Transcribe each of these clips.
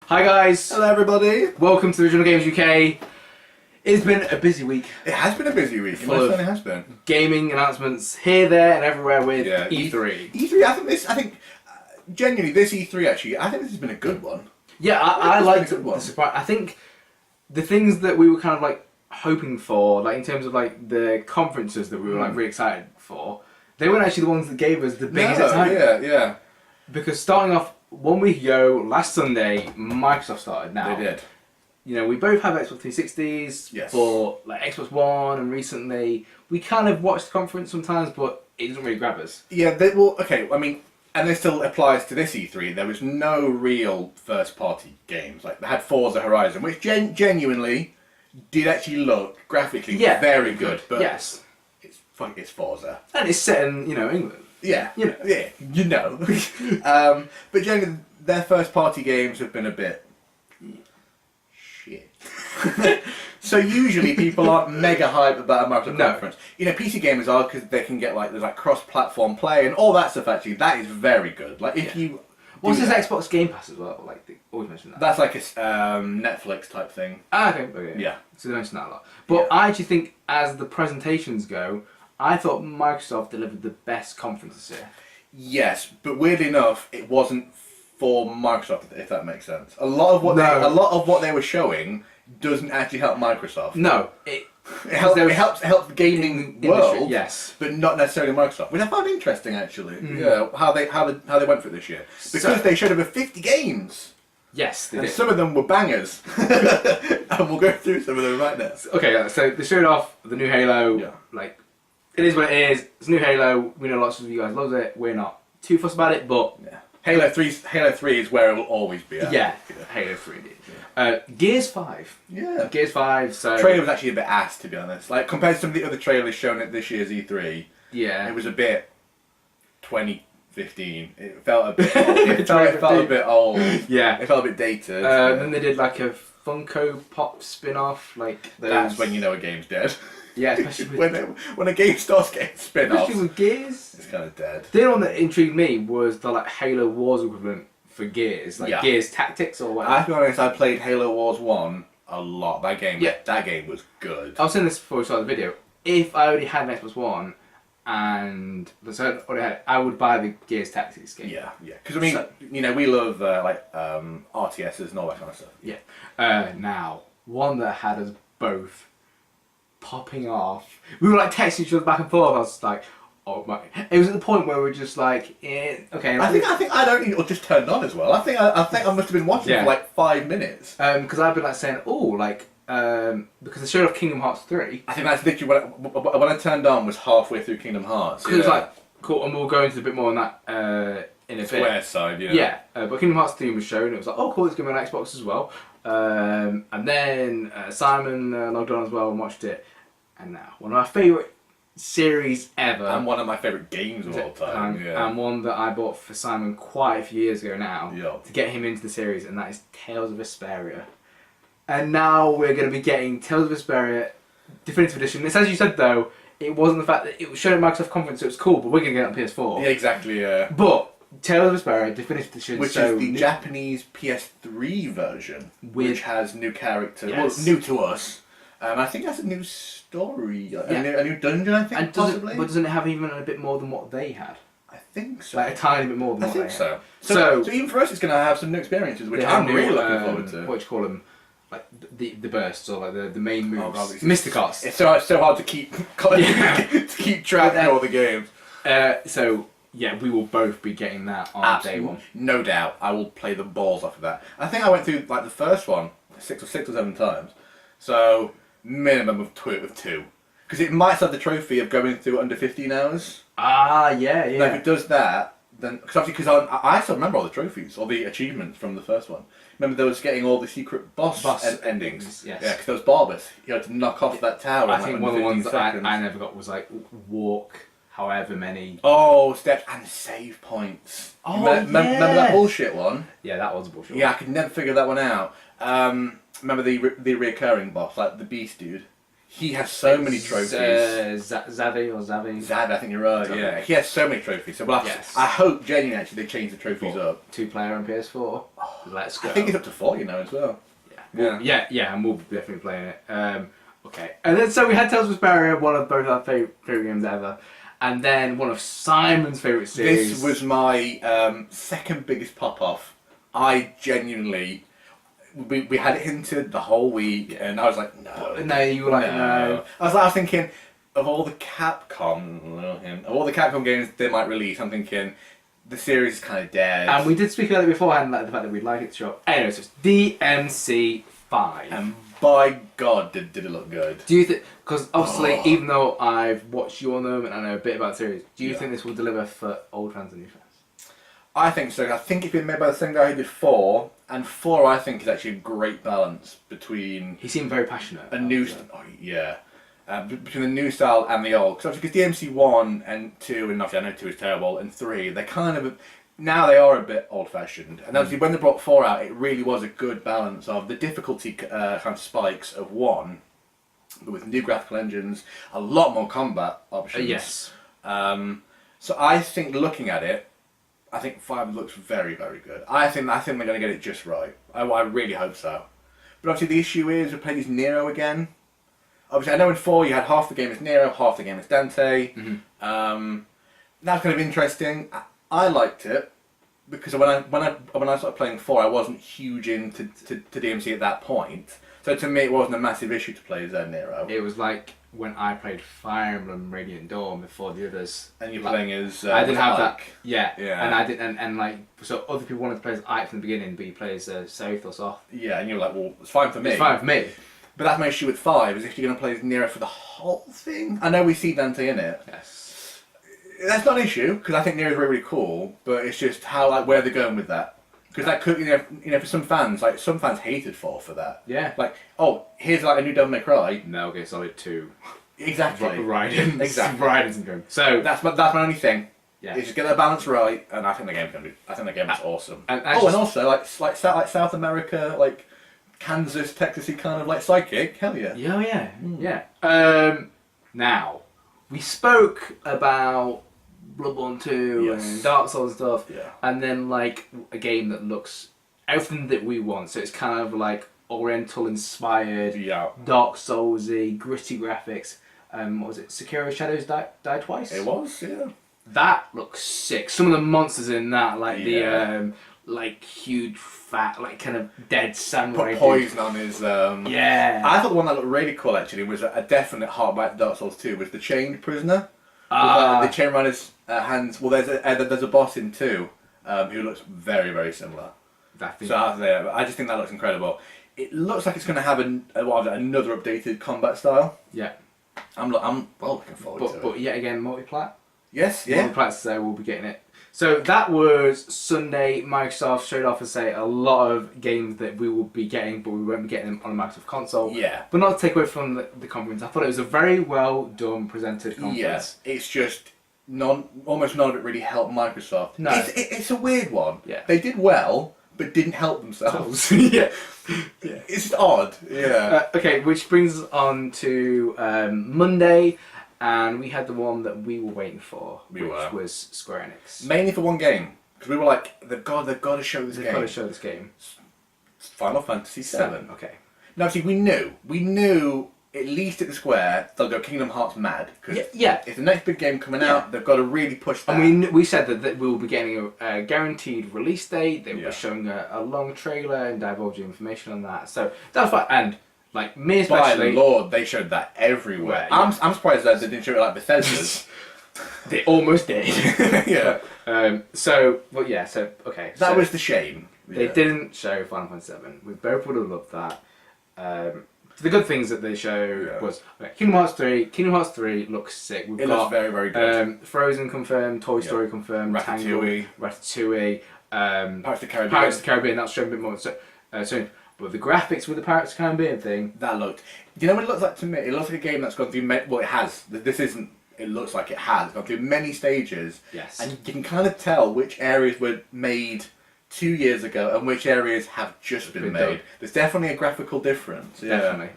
Hi guys, Hello everybody. welcome to Original Games UK. It's been a busy week. It has been a busy week. It Full most of certainly has been. Gaming announcements here, there and everywhere with Yeah, E3. E3. I think genuinely this E3 actually. I think this has been a good one. Yeah, I It's been a liked good one. the surprise. I think the things that we were kind of like hoping for, like in terms of like the conferences that we were like really excited for, they weren't actually the ones that gave us the biggest excitement. yeah. Because starting off 1 week ago, last Sunday, Microsoft started now. They did. You know, we both have Xbox 360s, Yes. but like Xbox One, and recently we kind of watch the conference sometimes, but it doesn't really grab us. Yeah, okay, I mean, and this still applies to this E3. There was no real first-party games. Like they had Forza Horizon, which genuinely did actually look graphically very good. But Yes, it's Forza. and it's set in England. Yeah, You know. yeah, you know. But generally, their first-party games have been a bit shit. So usually people aren't mega hype about a Microsoft conference. You know, PC gamers are because they can get there's cross-platform play and all that stuff. Actually, that is very good. Like if you What's do this that- Xbox Game Pass as well? Like they always mention that. That's like a Netflix type thing. Okay. Yeah. So they mention that a lot. But Yeah. I actually think, as the presentations go, I thought Microsoft delivered the best conference this year. Yes, but weirdly enough, it wasn't for Microsoft. If that makes sense, a lot of what they were showing doesn't actually help Microsoft. No, It helps the gaming industry, world, yes. but not necessarily Microsoft, which I found interesting actually. Yeah, how they went for it this year because So- they showed over 50 games, Yes, they and did. some of them were bangers, and we'll go through some of them right now. Okay, so they showed off the new Halo. Yeah. Like, it is what it is. It's new Halo. We know lots of you guys love it. We're not too fussed about it, but Yeah, Halo 3 is where it will always be. yeah, Halo 3 did. Gears 5. Yeah. Gears 5, so... Trailer was actually a bit ass, to be honest. Like compared to some of the other trailers shown at this year's E3, Yeah. it was a bit 2015. It felt a bit old. It felt a bit old. Yeah. It felt a bit dated. Then they did like a Funko Pop spin-off, like those... That's when you know a game's dead. Yeah, especially with, when a game starts getting spin-offs, especially with Gears. it's kind of dead. The only one that intrigued me was the like Halo Wars equivalent for Gears, like Yeah. Gears Tactics or I whatever. have to be honest, I played Halo Wars 1 a lot. That game was good. I was saying this before we started the video. If I already had an Xbox One and I would buy the Gears Tactics game. Yeah. Because I mean, we love RTSs and all that kind of stuff. Yeah. Now, one that had us both popping off. We were like texting each other back and forth. I was like, oh my! It was at the point where we were just like, okay. I think I don't even, or just turned on as well. I think I must have been watching Yeah. for like 5 minutes. Because I've been like saying, because they showed off Kingdom Hearts 3. I think that's literally when I turned on was halfway through Kingdom Hearts. Because it was like, cool, and we'll go into a bit more on that in a bit. Square side, yeah. Yeah, but Kingdom Hearts 3 was shown. It was like, oh cool, it's going to be on Xbox as well. And then Simon logged on as well and watched it. And now, one of my favourite series ever. And one of my favourite games of all time. And one that I bought for Simon quite a few years ago now Yeah. to get him into the series, and that is Tales of Vesperia. And now we're going to be getting Tales of Vesperia Definitive Edition. It's as you said though, it wasn't the fact that it was shown at Microsoft Conference, so it was cool, but we're going to get it on PS4. Yeah, exactly. Yeah. But Tales of Vesperia Definitive Edition, Which is the Japanese PS3 version, which has new characters. Yes. Well, new to us. I think that's a new story, Yeah. a new dungeon. I think and possibly. but doesn't it have even a bit more than what they had? I think so. Like a tiny bit more than I what think they so. had. So even for us, it's going to have some new experiences, which They have I'm new, really looking forward to. What do you call them? Like the bursts or like the main moves. Oh, God, Mysticots. It's so hard to keep to keep track of all the games. So yeah, we will both be getting that on day one. No doubt, I will play the balls off of that. I think I went through like the first one six or 7 times, so minimum of two, because it might have the trophy of going through under 15 hours. Ah, yeah. Now, if it does that, then because I still remember all the trophies, all the achievements from the first one. Remember there was getting all the secret boss endings. Yes. Yeah, because there was Barbus. You had to knock off that tower. I in, think like, one of the under ones 15 that seconds. I never got was like walk however many. Oh, steps and save points. Oh, Remember that yes. bullshit one? Yeah, that was a bullshit. Yeah, I could never figure that one out. Remember the reoccurring boss, like the beast dude? He has so many trophies. Zavi or Zavi. Zad, I think you're right. Yeah, he has so many trophies. So Yes. I hope genuinely actually they change the trophies up. 2-player on PS4. Let's go. I think it's up to 4, as well. Yeah, and we'll be definitely playing it. Okay, and then so we had Tales of Vesperia, one of both our favourite games ever, and then one of Simon's favourite series. This was my second biggest pop off. I genuinely. We had it hinted the whole week, and I was like, no. No, you were like, no. I was thinking, of all the Capcom games they might release, I'm thinking the series is kind of dead. And we did speak about it beforehand, like the fact that we'd like it to show up. Anyway, so it's DMC5. And by God, did it look good. Do you think, because obviously, even though I've watched your them and I know a bit about the series, do you think this will deliver for old fans and new fans? I think so. I think it's been made by the same guy who did 4, and 4 I think is actually a great balance between He seemed very passionate. between the new style and the old. Because DMC 1 and 2, and obviously I know 2 is terrible, and 3, they kind of now they are a bit old fashioned. And obviously when they brought 4 out, it really was a good balance of the difficulty kind of spikes of 1, but with new graphical engines, a lot more combat options. Yes. So I think looking at it, I think 5 looks very, very good. I think they're going to get it just right. I really hope so. But obviously the issue is we're playing as Nero again. Obviously I know in 4 you had half the game as Nero, half the game as Dante. Mm-hmm. That's kind of interesting. I liked it because when I started playing 4, I wasn't huge into DMC at that point. So to me it wasn't a massive issue to play as Nero. It was like when I played Fire Emblem Radiant Dawn before the others. And you're playing as I didn't have that. Ike. Yeah. Yeah. And I didn't, and like, so other people wanted to play as Ike from the beginning, but he plays South or Soth. Yeah, and you're like, well, it's fine for me. It's fine for me. But that's my issue with 5, is if you're going to play as Nero for the whole thing. I know we see Dante in it. Yes. That's not an issue, because I think Nero's really, really cool, but it's just how, where they're going with that. Because that could, for some fans, some fans hated 4 for that. Yeah. Like, oh, here's a new Devil May Cry. Metal Gear Solid 2. Exactly. Raiden. Exactly. Raiden syndrome. So that's my only thing. yeah. Is just get that balance right, and I think the game's going to be. I think the game is awesome. And and also like South America, like Kansas, Texasy kind of like psychic. Hell yeah. Yeah, yeah. Now, we spoke about Bloodborne 2 and Dark Souls and stuff, and then like a game that looks everything that we want. So it's kind of like Oriental inspired, Dark Soulsy, gritty graphics. What was it? Sekiro Shadows Die Twice? It was, yeah. That looks sick. Some of the monsters in that, like the like huge fat, like kind of dead samurai. Put poison on his. Yeah. I thought the one that looked really cool actually was a definite heartbite to Dark Souls 2 was the Chained Prisoner. The chain around his hands. Well, there's a boss in 2 who looks very, very similar. So I just think that looks incredible. It looks like it's going to have another updated combat style. Yeah. I'm well looking forward to it. But yet again, multiplat. Yes, yeah. Multiplat, so we'll be getting it. So that was Sunday. Microsoft showed off and say a lot of games that we will be getting, but we won't be getting them on a Microsoft console. Yeah. But not to take away from the conference. I thought it was a very well done, presented conference. Yes, it's just almost none of it really helped Microsoft. No. It's a weird one. Yeah. They did well, but didn't help themselves. yeah. It's just odd. Yeah. Okay, which brings us on to Monday, and we had the one that we were waiting for, which was Square Enix. Mainly for one game, because we were like, they've got to show this game. They've got to show this game. Final Fantasy VII. Okay. Now, see, we knew at least at the Square they'll go Kingdom Hearts mad, because if the next big game coming out, they've got to really push that. And we said that we will be getting a guaranteed release date. They were showing a long trailer and divulging information on that. So that's fine. And like me especially, by Lord, they showed that everywhere. I'm surprised that they didn't show it like Bethesda's. They almost did. yeah. So okay. That was the shame. They didn't show Final Fantasy VII. We both would have loved that. The good things that they showed was Kingdom Hearts 3. Kingdom Hearts 3 looks sick. It looks very, very good. Frozen confirmed, Toy Story confirmed, Ratatouille. Ratatouille, Pirates of the Caribbean. Pirates of the Caribbean, that's shown a bit more soon. But the graphics with the Pirates of the Caribbean thing... That looked... Do you know what it looks like to me? It looks like a game that's gone through... Well, it has. This isn't... It looks like it has gone through many stages. Yes. And you can kind of tell which areas were made 2 years ago and which areas have just been made. Done. There's definitely a graphical difference. Definitely.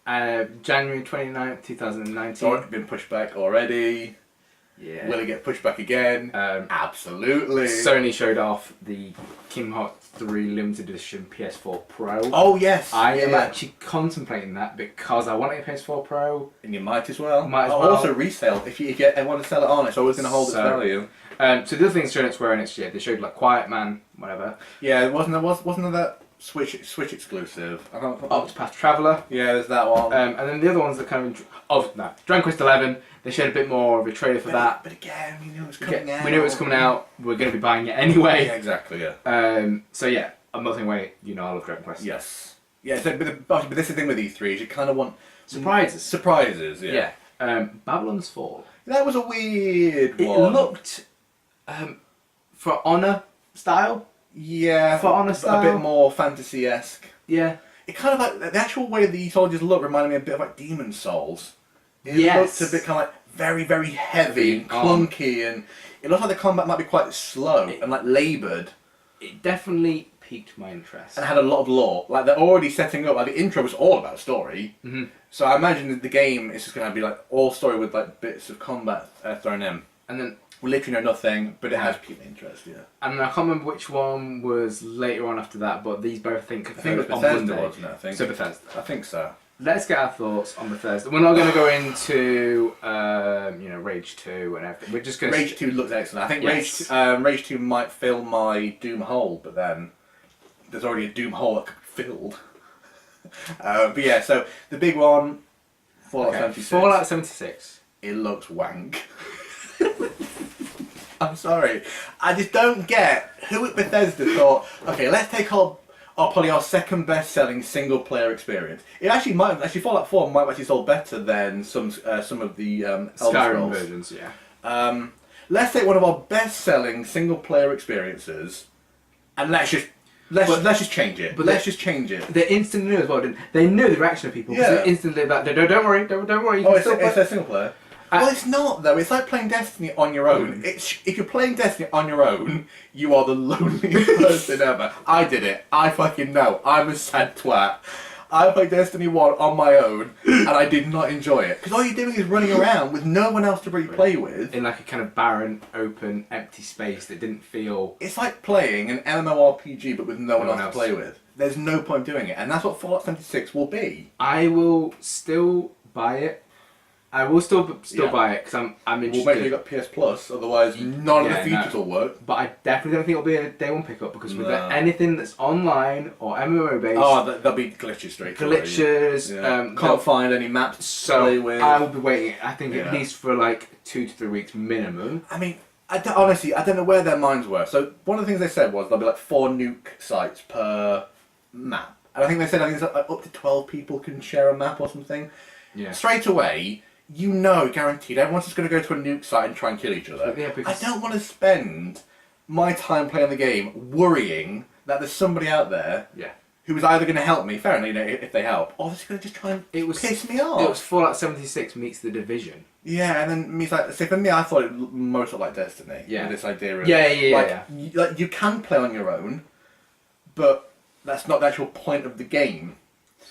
January 29th, 2019. It's been pushed back already. Yeah. Will it get pushed back again? Absolutely. Sony showed off the Kingdom Hearts 3 limited edition PS4 Pro. Oh yes. I am actually contemplating that because I want a PS4 Pro. And you might as well. Might as well. Also resale if you want to sell it on. It's always going to hold its value. So the other things showing at Square Enix, yeah, they showed like Quiet Man, whatever. Yeah, wasn't there that Switch exclusive? Octopath Traveler. Yeah, there's that one. And then the other ones that kind of Dragon Quest 11. They showed a bit more of a trailer for that. But again, we knew it was coming out. We knew it was coming out. We're going to be buying it anyway. Yeah, exactly. Yeah. So yeah, I'm not saying wait. You know, I love Dragon Quest. Yes. Yeah. So, but this is the thing with E3 is you kind of want surprises. Surprises. Yeah. Yeah. Babylon's Fall. That was a weird It one. looked for Honor style. Yeah. For Honor style. A bit more fantasy-esque. Yeah. It kind of like the actual way the soldiers look reminded me a bit of like Demon Souls. It Yes. looked a bit kind of like very, very heavy and clunky, and it looked like the combat might be quite slow and like laboured. It definitely piqued my interest. And had a lot of lore. Like they're already setting up. Like the intro was all about story. Mm-hmm. So I imagine that the game is just going to be like all story with like bits of combat thrown in. And then We literally know nothing, but it has piqued my interest. Yeah. and I can't remember which one was later on after that, but these both think I think it was on Bethesda, Monday. wasn't it? I think. So Bethesda. I think so. Let's get our thoughts on Bethesda. We're not going to go into Rage 2 and everything. We're just going to Rage 2 looks excellent. I think Yes. Rage 2 might fill my Doom hole, but then there's already a Doom hole that could be filled. But yeah, so the big one, Fallout 76. Fallout 76. It looks wank. I'm sorry. I just don't get who at Bethesda thought, okay, let's take probably our second best selling single player experience. It actually Fallout 4 might have actually sold better than some of the Elder Skyrim Scrolls. versions, yeah. Let's take one of our best selling single player experiences and let's just change it. But let's just change it. They instantly knew as well, didn't they? They knew the reaction of people. 'Cause Yeah. they instantly like, don't worry. You Oh, can it's still play. a single player. Well, it's not though. It's like playing Destiny on your own. If you're playing Destiny on your own, you are the loneliest person ever. I did it. I fucking know. I'm a sad twat. I played Destiny 1 on my own, and I did not enjoy it. Because all you're doing is running around with no one else to really play with. In like a kind of barren, open, empty space that didn't feel. It's like playing an MMORPG, but with no one else to play with. There's no point doing it, and that's what Fallout 76 will be. I will still buy it. I will still buy it because I'm interested. We'll make sure you got PS Plus, otherwise none of the features will work. But I definitely don't think it'll be a day one pickup because with No. anything that's online or MMO based, There'll be glitches straight away. glitches. Yeah. Can't find any maps to play So with. I will be waiting. I think Yeah. at least for like 2 to 3 weeks minimum. I mean, honestly, I don't know where their minds were. So one of the things they said was there'll be like 4 nuke sites per map. And I think they said it's like up to 12 people can share a map or something. Yeah. Straight away, guaranteed, everyone's just going to go to a nuke site and try and kill each other. Yeah, because I don't want to spend my time playing the game worrying that there's somebody out there yeah. who is either going to help me, fair enough, if they help, or they're just going to just try and piss me off. It was Fallout 76 meets The Division. Yeah, and then me like, see, for me, I thought it most like Destiny. Yeah. With this idea of Yeah. like you can play on your own, but that's not the actual point of the game.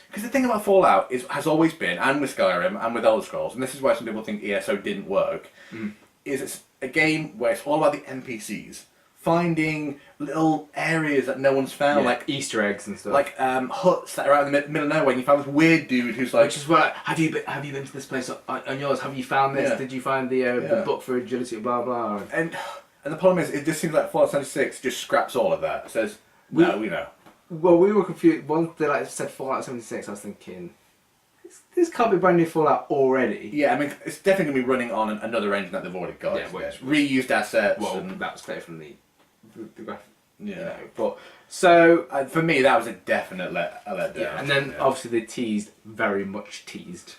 Because the thing about Fallout has always been, and with Skyrim, and with Elder Scrolls, and this is why some people think ESO didn't work, is it's a game where it's all about the NPCs. Finding little areas that no one's found, like Easter eggs and stuff. like huts that are out in the middle of nowhere, and you find this weird dude who's like... Which is why, have you been to this place on yours? Have you found this? Yeah. Did you find the book for agility, blah blah? And the problem is, it just seems like Fallout 76 just scraps all of that. It says, no, we know. Well, we were confused. Once they said Fallout 76, I was thinking, this can't be brand new Fallout already. Yeah, I mean, it's definitely going to be running on another engine that they've already got. Yeah, reused assets. Well, and, that was clear from the graphic. yeah. But so For me, that was a definite letdown. yeah, and then obviously they teased, very much teased.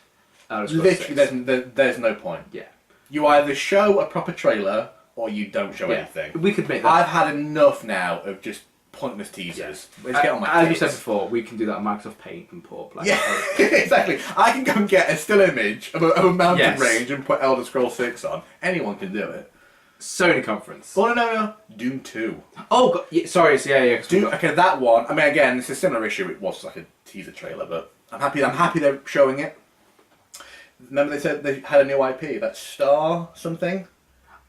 Literally, there's no point. Yeah. You either show a proper trailer or you don't show anything. We could make that. I've had enough now of just pointless teasers. Let's get on my As we tits. said before, we can do that on Microsoft Paint and put up like Yeah, exactly. I can go and get a still image of a mountain Yes. range and put Elder Scrolls 6 on. Anyone can do it. Sony conference. Oh, no. Doom 2. Oh, God, yeah, sorry, so yeah. 'Cause we Doom, got- okay, that one. I mean, again, it's a similar issue. It was like a teaser trailer, but I'm happy they're showing it. Remember they said they had a new IP, that Star something?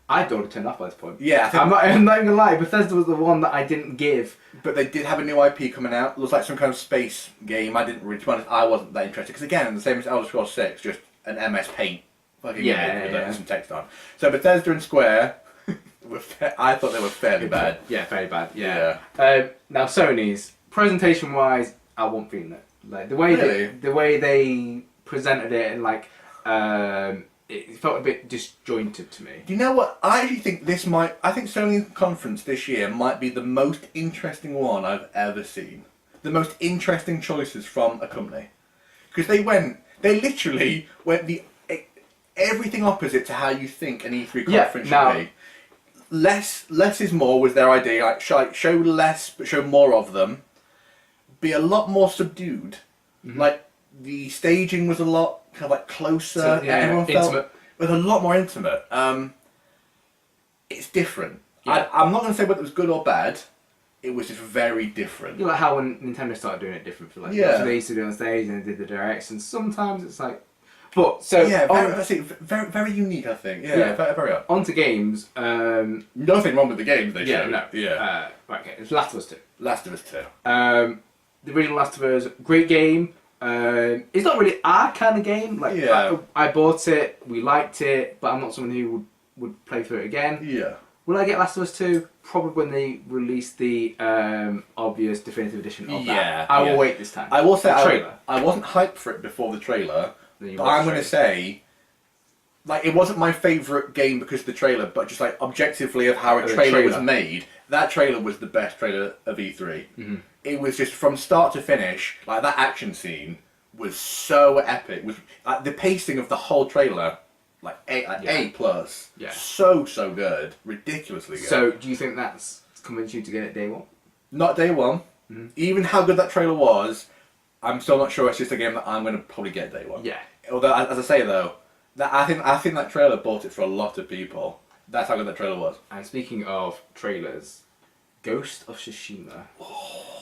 I'd already turned off by this point. Yeah, I think, I'm not even gonna lie, Bethesda was the one that I didn't give. but they did have a new IP coming out. It looks like some kind of space game. I didn't really, to be honest, I wasn't that interested. Because again, the same as Elder Scrolls 6, just an MS Paint fucking game with like, some text on. So Bethesda and Square, I thought they were fairly bad. Yeah, very bad. Yeah. Now Sony's presentation-wise, I wasn't feeling it. Like the way Really? the way they presented it and like it felt a bit disjointed to me. Do you know what? I actually think I think Sony conference this year might be the most interesting one I've ever seen. The most interesting choices from a company. Because they literally went everything opposite to how you think an E3 conference should be. Less is more was their idea. Like show less, but show more of them. Be a lot more subdued. Mm-hmm. Like the staging was a lot kind of like closer. So, yeah, everyone felt intimate. it was a lot more intimate. It's different. Yeah. I'm not going to say whether it was good or bad. It was just very different. You know, like how when Nintendo started doing it different for like so they used to do it on stage and they did the directs and sometimes it's like, but so yeah, very, very unique. I think. Yeah, very odd. On to games. Nothing wrong with the games they showed. No. Yeah. Right, okay. It's Last of Us 2. Last of Us 2. The original Last of Us, great game. It's not really our kind of game. Like I bought it, we liked it, but I'm not someone who would play through it again. Yeah. Will I get Last of Us 2? Probably when they release the obvious definitive edition of that. I will wait this time. I will say trailer. I wasn't hyped for it before the trailer, Then but I'm going to say, like, it wasn't my favourite game because of the trailer, but just like objectively of how a trailer was made. That trailer was the best trailer of E3. Mm-hmm. It was just from start to finish, like that action scene was so epic. Was like the pacing of the whole trailer, like A plus. Yeah. So good, ridiculously good. So do you think that's convinced you to get it day one? Not day one. Mm-hmm. Even how good that trailer was, I'm still not sure it's just a game that I'm going to probably get day one. Yeah. Although, as I say though, that I think that trailer bought it for a lot of people. That's how good that trailer was. And speaking of trailers, Ghost of Tsushima.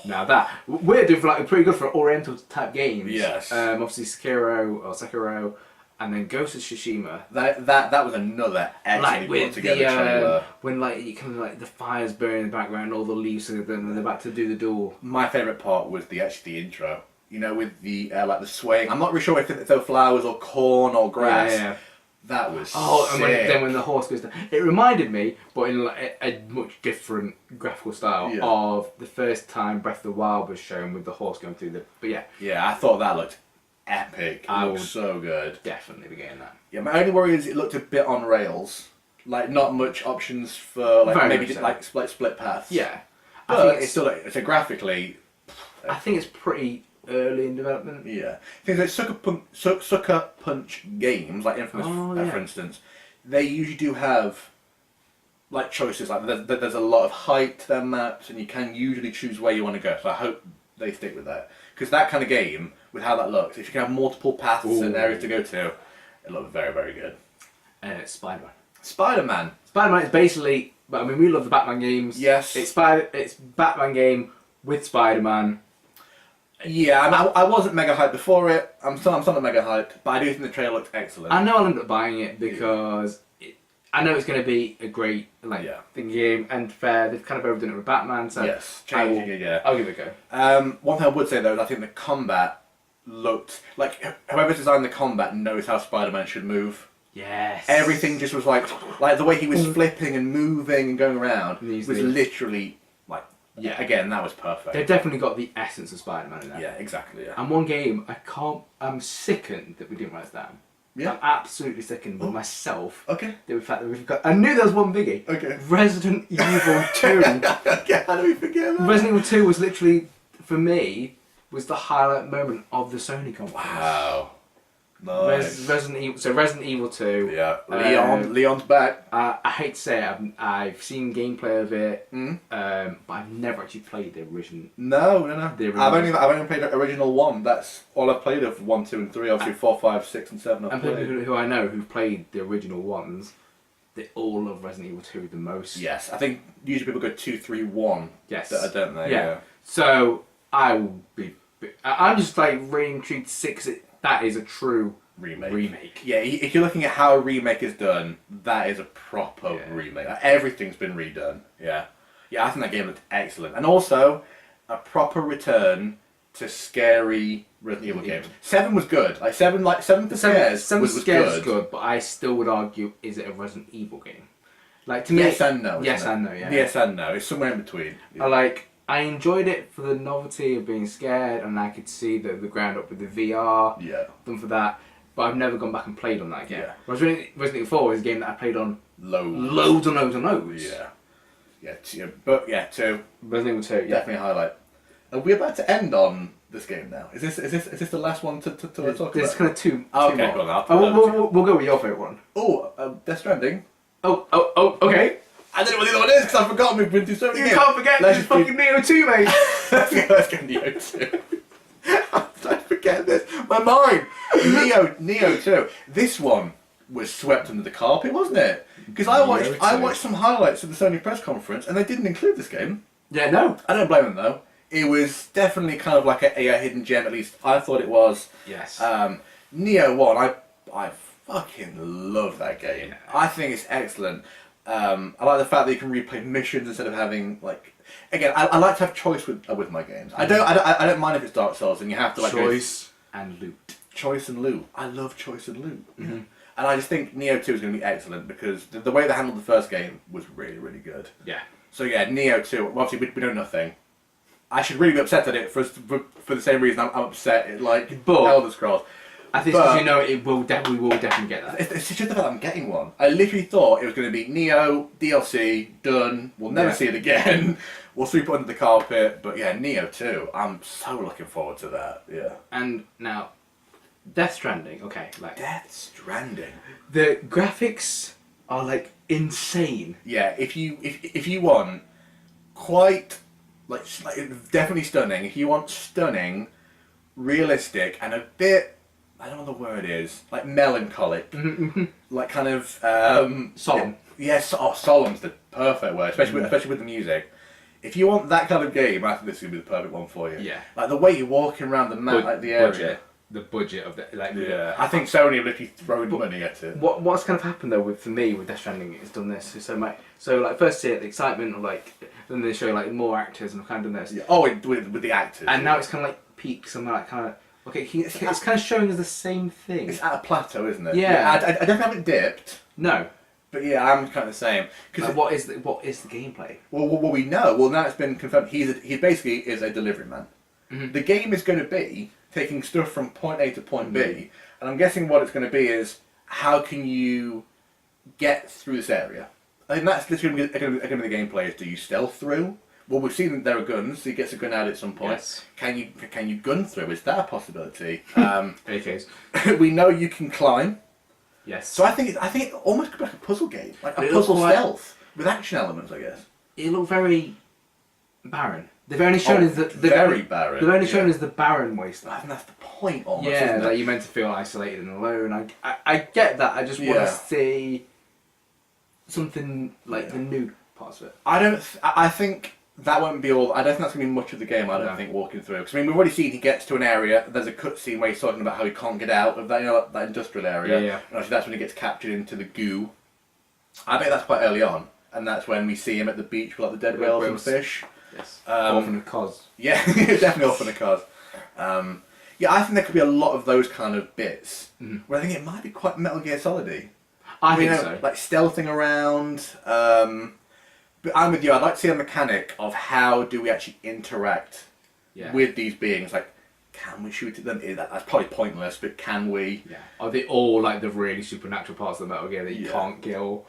Now that we're doing like pretty good for Oriental type games. Yes. Obviously Sekiro, and then Ghost of Tsushima. That was another excellently put together trailer. When like you kind of like the fire's burning in the background, all the leaves are then they're about to do the duel. My favourite part was the intro. You know, with the like the swaying. I'm not really sure if they were flowers or corn or grass. Yeah. That was sick. And then when the horse goes down, it reminded me, but in like a much different graphical style, of the first time Breath of the Wild was shown with the horse going through the. But yeah. Yeah, I thought that looked epic. It looked so good. Definitely be getting that. Yeah, my only worry is it looked a bit on rails. Like not much options for like maybe just like split paths. Yeah. But I think it's still it's a graphically. I think it's pretty early in development. Yeah, things like Sucker Punch games, like Infamous, for instance, they usually do have like choices. Like there's a lot of height to their maps, and you can usually choose where you want to go. So I hope they stick with that, because that kind of game, with how that looks, if you can have multiple paths and areas to go to, it looks very, very good. And it's Spider-Man. Spider-Man is basically. But I mean, we love the Batman games. Yes. It's Batman game with Spider-Man. Yeah, I wasn't mega hyped before it. I'm still not mega hyped, but I do think the trailer looks excellent. I know I'll end up buying it because I know it's going to be a great thing game, and fair. They've kind of overdone it with Batman, so yes, I'll give it a go. One thing I would say though is I think the combat looked like whoever designed the combat knows how Spider-Man should move. Yes. Everything just was like the way he was flipping and moving and going around was literally like. Yeah, again, that was perfect. They've definitely got the essence of Spider-Man in there. Yeah, exactly. Yeah. And one game, I'm sickened that we didn't write it down. Yeah. I'm absolutely sickened with myself. Okay. The fact that we've got. I knew there was one biggie. Okay. Resident Evil 2. Okay, how do we forget that? Resident Evil 2 was literally, for me, was the highlight moment of the Sony conference. Wow. Nice. Resident Evil 2. Yeah. Leon's back. I hate to say it, I've seen gameplay of it, but I've never actually played the original. No. I've only played the original one. That's all I've played of 1, 2, and 3. Obviously 4, 5, 6, and 7. And people who I know who've played the original ones, they all love Resident Evil 2 the most. Yes, I think usually people go 2, 3, 1. Yes. Don't they? Yeah. So I will be. I'm just like really intrigued to see because that is a true remake. Yeah, if you're looking at how a remake is done, that is a proper remake. Like, everything's been redone. Yeah. Yeah, I think that game looked excellent. And also, a proper return to scary Resident Evil games. 7 was good. Like 7 for scares was good, but I still would argue, is it a Resident Evil game? Like to me, yes and no. Yes and no. Yeah. Yes and no. It's somewhere in between. Yeah. I enjoyed it for the novelty of being scared, and I could see the ground up with the VR. Yeah. Done for that, but I've never gone back and played on that game. Yeah. Whereas Resident Evil 4 is a game that I played on loads and loads. Yeah. Yeah. But yeah, 2. Resident Evil 2. Yeah. Definitely a highlight. Are we about to end on this game now? Is this the last one to talk about? There's kind of two. Okay, more. go on. We'll go with your favourite one. Oh, Death Stranding. Oh, okay. I don't know what the other one is because I forgot we've been through so many games. You can't forget this fucking Neo 2, mate. Let's go Neo 2. I forget this. My mind. Neo 2. This one was swept under the carpet, wasn't it? Because I watched some highlights of the Sony press conference and they didn't include this game. Yeah, no. I don't blame them though. It was definitely kind of like a hidden gem, at least I thought it was. Yes. Neo 1, I fucking love that game. Yeah. I think it's excellent. I like the fact that you can replay missions instead of having like. Again, I like to have choice with my games. I don't mind if it's Dark Souls and you have to like choice and loot. Choice and loot. I love choice and loot. Mm-hmm. And I just think Neo 2 is going to be excellent because the way they handled the first game was really, really good. Yeah. So yeah, Neo 2. Well, obviously we know nothing. I should really be upset at it for the same reason I'm upset at Elder Scrolls. I think because we will definitely get that. It's just the fact that I'm getting one. I literally thought it was going to be Neo, DLC, done, we'll never see it again, we'll sweep it under the carpet, but yeah, Neo 2, I'm so looking forward to that, yeah. And now, Death Stranding, okay. Death Stranding. The graphics are insane. Yeah, if you want quite, definitely stunning, if you want stunning, realistic, and a bit, I don't know what the word is, melancholic, kind of solemn. Yes, solemn's the perfect word, especially with the music. If you want that kind of game, I think this is gonna be the perfect one for you. Yeah. Like the way you're walking around the map, the area. The budget of the Yeah. I think Sony are literally throwing money at it. What's kind of happened though for me with Death Stranding is done this. So first the excitement of then they show more actors and I've kind of done this. Yeah. Oh, with the actors. And now it's kind of peaks and kind of. Okay, it's kind of showing us the same thing. It's at a plateau, isn't it? Yeah. I definitely haven't dipped. No. But yeah, I'm kind of the same. What is the gameplay? Well, what we know, now it's been confirmed. He basically is a delivery man. Mm-hmm. The game is going to be taking stuff from point A to point B, and I'm guessing what it's going to be is how can you get through this area. I think that's literally going to be the gameplay. Is do you stealth through? Well, we've seen that there are guns. So he gets a gun out at some point. Yes. Can you gun through? Is that a possibility? AKs. We know you can climb. Yes. So I think it almost could be like a puzzle game, like a puzzle stealth with action elements, I guess. It looked very barren. They've only shown us that barren. They've only shown us the barren wasteland. I think that's the point, almost. Yeah, isn't it? you're meant to feel isolated and alone. I get that. I just want to see something the new parts of it. I think that won't be all. I don't think that's going to be much of the game. I don't think walking through. Because we've already seen he gets to an area. There's a cutscene where he's talking about how he can't get out of that, that industrial area. Yeah. And actually, that's when he gets captured into the goo. I bet that's quite early on, and that's when we see him at the beach with the dead whales and fish. Yes. Orphan of Kos. Yeah, definitely Orphan of Kos. Yeah, I think there could be a lot of those kind of bits. Mm-hmm. Where I think it might be quite Metal Gear Solid-y. I think so. Stealthing around. But I'm with you. I'd like to see a mechanic of how do we actually interact with these beings. Can we shoot at them? That's probably pointless, but can we? Yeah. Are they all the really supernatural parts of the Metal Gear that you can't kill?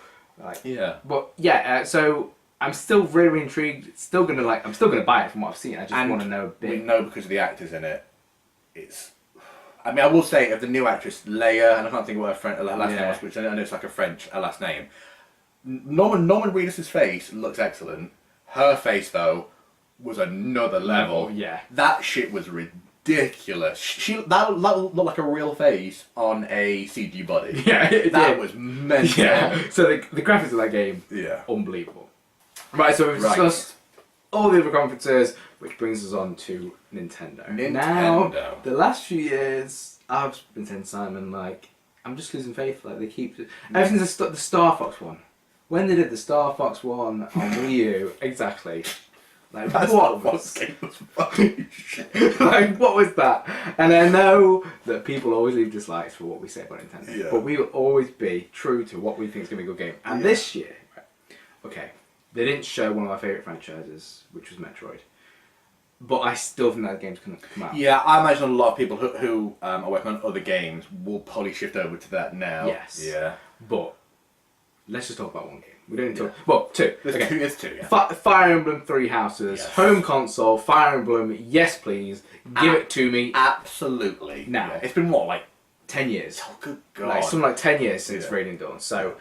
Yeah. But yeah, so I'm still really intrigued. I'm still gonna buy it from what I've seen. I just want to know a bit. We know because of the actors in it. I will say of the new actress Leia, and I can't think of what her last name was, which I know it's like a French last name. Norman Reedus' face looks excellent. Her face though was another level. Yeah. That shit was ridiculous. That looked like a real face on a CG body. Yeah, that was mental. Yeah. So the graphics of that game, unbelievable. Right, so we've discussed all the other conferences. which brings us on to Nintendo. Nintendo. Now, the last few years, I've been saying, Simon, like, I'm just losing faith. Like, they keep... Ever since the Star Fox one. When they did the Star Fox one on Wii U, exactly. Like, what was... game was fucking shit. Like, what was that? And I know that people always leave dislikes for what we say about Nintendo. Yeah. But we will always be true to what we think is going to be a good game. And this year, okay, they didn't show one of my favourite franchises, which was Metroid. But I still think that game's going to come out. Yeah, I imagine a lot of people who are working on other games will probably shift over to that now. Yes. Yeah. But let's just talk about one game. We don't need to talk... Well, two. There's two, yeah. Fire Emblem Three Houses, Yes. home console, Fire Emblem, yes please, give it to me. Absolutely. Now. Yeah. It's been what, like... 10 years. Oh, good God. Like, something like 10 years since Yeah. Radiant Dawn. So,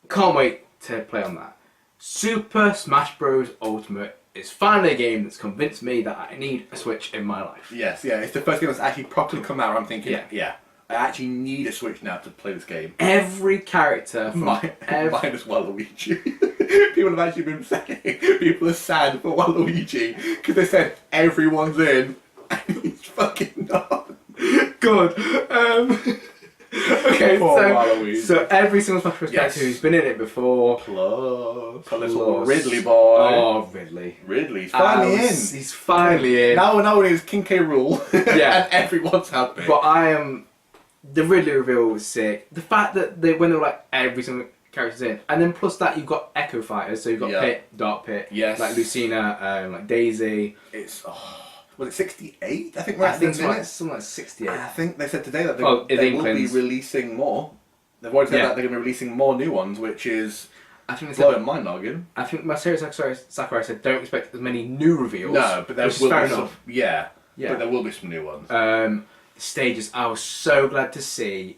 can't wait to play on that. Super Smash Bros. Ultimate is finally a game that's convinced me that I need a Switch in my life. Yes, yeah. It's the first game that's actually properly come out where I'm thinking, Yeah. yeah, I actually need a Switch now to play this game. Every character from Minus Waluigi. People have actually been saying people are sad for Waluigi because they said everyone's in and he's fucking not. Good. Okay, Poor Waluigi. so every single Smash Bros. Yes. character who's been in it before. Plus, a little Plus- Ridley boy. Oh, Ridley. Ridley's finally in. He's finally in. Now it is King K. Rool. Yeah. And everyone's happy. But I am... The Ridley reveal was sick. The fact that when they were like every single character's in, and then plus that you've got Echo Fighters, so you've got Yeah. Pit, Dark Pit, Yes. like Lucina, like Daisy. It's was it 68? I think I think something something like 68. I think they said today that they, Oh, they will be Inklings. releasing more. They've already said Yeah. that they're going to be releasing more new ones, which is I think they said, blowing my noggin. I think Masaru Sakurai said don't expect as many new reveals. No, but there which is will fair be some. enough. Yeah, Yeah. but there will be some new ones. The stages, I was so glad to see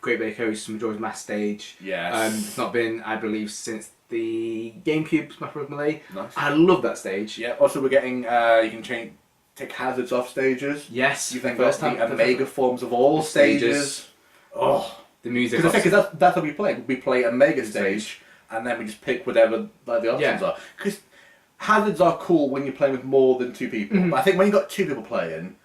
Great Bay Coast Majora's Mask stage. Yes. It's not been, I believe, since the GameCube Smash Bros. Melee. Nice. I love that stage. Yeah. Also, we're getting you can take hazards off stages. Yes, You've the then got the Omega forms of all stages. Oh, The music. because that's how we play. We play Omega stage, and then we just pick whatever like the options Yeah. are. Because hazards are cool when you're playing with more than two people. Mhm. But I think when you've got two people playing,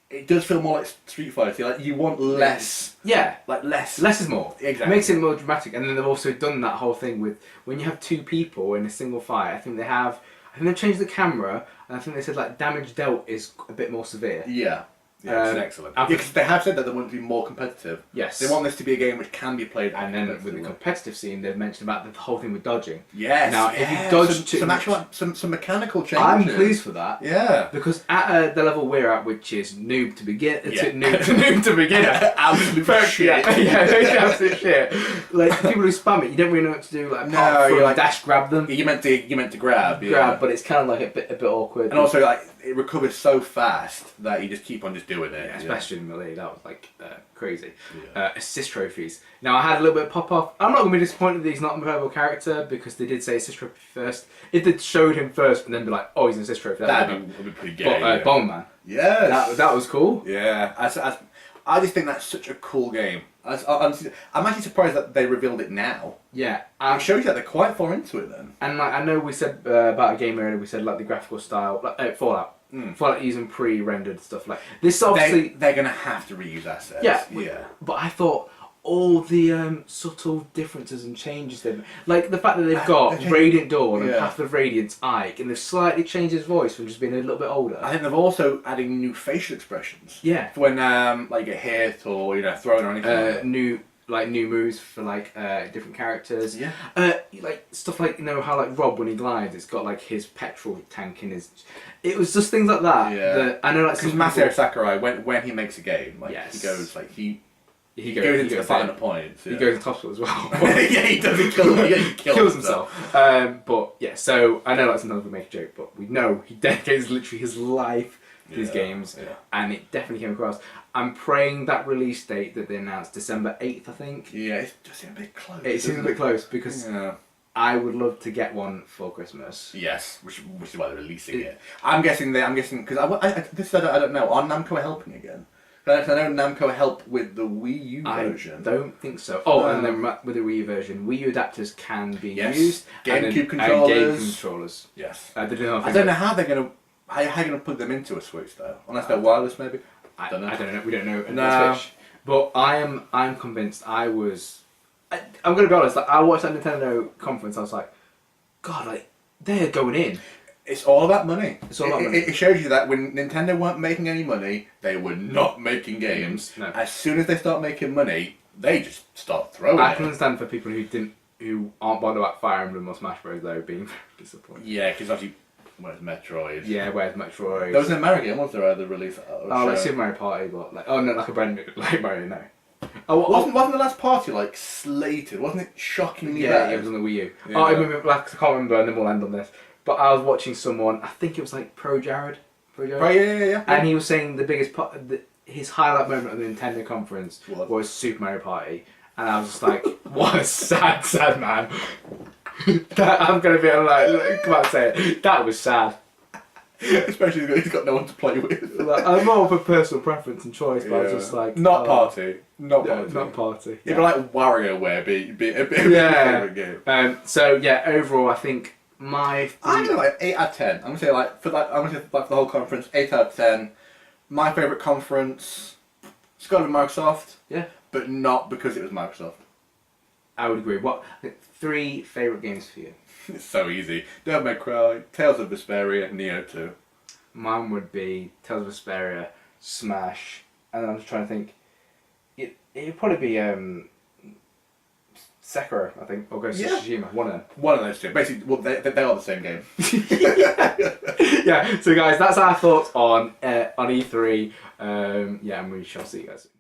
it does feel more like Street Fighter. Like you want less, Yeah, like less. less is more. Exactly. It makes it more dramatic. And then they've also done that whole thing with when you have two people in a single fight. I think they've changed the camera, and I think they said like damage dealt is a bit more severe. Yeah. Yeah, it's Um, excellent. I think- Because they have said that they want it to be more competitive. Yes. They want this to be a game which can be played. And then with the competitively. competitive scene, they've mentioned about the whole thing with dodging. Yes. Now, if you yeah, dodge some, too some much- actual some mechanical changes. I'm pleased for that. Yeah. Because at the level we're at, which is noob to begin, Yeah. noob to beginner, Absolute shit. yeah, absolute shit. Like people who spam it, you don't really know what to do. Like No, apart from you're like- dash grab them, You meant to grab. Yeah. grab, but it's kind of like a bit awkward. And also, like, it recovers so fast that you just keep on just doing it. yeah, especially in Melee, that was like crazy. Yeah. Assist trophies. Now I had a little bit of pop off. I'm not gonna be disappointed that he's not a playable character because they did say assist trophy first. If they showed him first and then be like, oh, he's an assist trophy, That'd be pretty gay. But yeah. Bomberman, Yes. that was cool. Yeah. I just think that's such a cool game. I'm actually surprised that they revealed it now. Yeah, It shows you that they're quite far into it then. and like I know we said about a game earlier, we said like the graphical style, like Fallout. Mm. Fallout using pre-rendered stuff like this. Obviously, They're going to have to reuse assets. yeah, Yeah. But I thought all the subtle differences and changes they've like the fact that they've got okay. Radiant Dawn and Yeah. Path of Radiance Ike, and they've slightly changed his voice from just being a little bit older. I think they've also adding new facial expressions. Yeah, For when like you get hit or thrown or anything. like that. new moves for like different characters. Yeah. Like stuff like how like Rob when he glides, it's got like his petrol tank in his. It was just things like that. Yeah. That I know like Because some Masaru people- Sakurai, when he makes a game, like Yes. he goes like he he goes into the final in. points. He Yeah. goes into hospital as well. Yeah, he does. He kills himself. But yeah, so I know like sometimes we make a joke, but we know he dedicates literally his life to these Yeah, games, yeah. and it definitely came across. I'm praying that release date that they announced, December 8th, I think. Yeah, it just seems a bit close. It seems a doesn't bit close because Yeah. I would love to get one for Christmas. Yes, which is why they're releasing it. I'm guessing because I don't know. Are Namco helping again? I know Namco helped with the Wii U version. I don't think so. Oh, and then with the Wii U version, Wii U adapters can be Yes. used. GameCube and then- controllers. And Game controllers. Yes. They do I don't know how they're gonna. how are you going to plug them into a Switch though? Unless they're wireless, maybe. I don't know. We don't know. No. Switch. But I'm convinced. I'm gonna be honest. Like, I watched that Nintendo conference. I was like, God, like they're going in. It's all about money. It's all about money. It shows you that when Nintendo weren't making any money, they were not making games. No. As soon as they start making money, they just start throwing I it. can understand for people who aren't bothered about Fire Emblem or Smash Bros. Though being very disappointed. Yeah, because obviously, where's Metroid? Yeah, where's Metroid? There was an Mario game, was there, the release? Like Super Mario Party, but like like a brand new like Mario. No. Oh, wasn't the last party like slated? Wasn't it shockingly yeah, bad? it was on the Wii U. Yeah. Oh, I remember, like, I can't remember, and then we'll end on this. But I was watching someone, I think it was like Pro Jared. Right, yeah. And he was saying the biggest part, his highlight moment of the Nintendo conference was Super Mario Party. And I was just like, what a sad man. I'm going to be like, come on, say it. That was sad. Especially because he's got no one to play with. Like, I'm more of a personal preference and choice, but I was just like... Not party. Not Yeah, party. not party. It'd be like WarioWare be a bit of Yeah. a favourite game. So, yeah, overall, I think my... I'm gonna like 8 out of 10. I'm gonna say like for the whole conference, 8 out of 10. My favourite conference, it's got to be Microsoft. Yeah. But not because it was Microsoft. I would agree. What 3 favourite games for you? It's so easy. Devil May Cry, Tales of Vesperia, Neo 2. Mine would be Tales of Vesperia, Smash, and I'm just trying to think. It'd probably be Sekiro, I think, or Ghost of Tsushima. One of them. One of those two. Basically, well, they are the same game. Yeah. So guys, that's our thoughts on E3. And we shall see you guys soon.